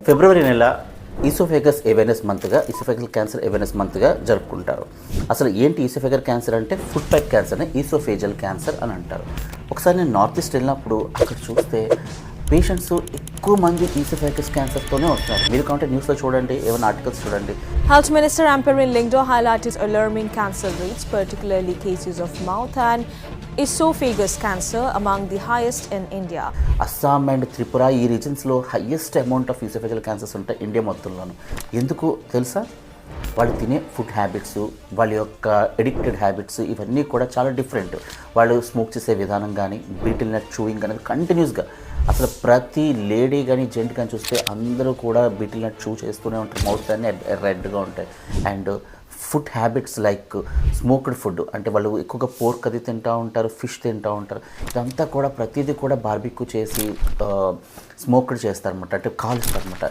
ఫిబ్రవరి నెల oesophagus awareness మంత్గా ఈసోఫేగల్ cancer awareness మంత్గా జరుపుకుంటారు. అసలు ఏంటి ఈసోఫేగల్ క్యాన్సర్ అంటే ఫుడ్ పైప్ క్యాన్సర్ని ఈసోఫేజల్ క్యాన్సర్ అని అంటారు. ఒకసారి నేను నార్త్ ఈస్ట్ వెళ్ళినప్పుడు అక్కడ చూస్తే పేషెంట్స్ ఎక్కువ మంది ఈసోఫేగస్ క్యాన్సర్తోనే వస్తున్నారు. మీరు కావాలంటే న్యూస్లో చూడండి, ఏమైనా ఆర్టికల్స్ చూడండి. Health Minister Amperin Lingdo highlighted alarming cancer rates, particularly cases of mouth and esophagus cancer among the highest in India. Assam and Tripura ఈ రీజన్స్లో highest amount of oesophageal cancers ఉంటాయి ఇండియా మొత్తంలోనూ. ఎందుకు తెలుసా? వాళ్ళు తినే ఫుడ్ హ్యాబిట్స్, వాళ్ళ యొక్క ఎడిక్టెడ్ హ్యాబిట్స్ ఇవన్నీ కూడా చాలా డిఫరెంట్. వాళ్ళు స్మోక్ చేసే విధానం కానీ, బీటిల్ నట్ చూయింగ్ అనేది కంటిన్యూస్గా, అసలు ప్రతి లేడీ కానీ జెంట్ కానీ చూస్తే అందరూ కూడా బీటిల్ నట్ చూ చేస్తూనే ఉంటారు. మౌత్ అన్నీ రెడ్గా ఉంటాయి. And food habits like smoked food, అంటే వాళ్ళు ఎక్కువగా పోర్క్ అది తింటూ ఉంటారు, ఫిష్ తింటూ ఉంటారు. ఇదంతా కూడా ప్రతిదీ కూడా బార్బిక్యూ చేసి స్మోక్డ్ చేస్తారనమాట, అంటే కాలుస్తారనమాట.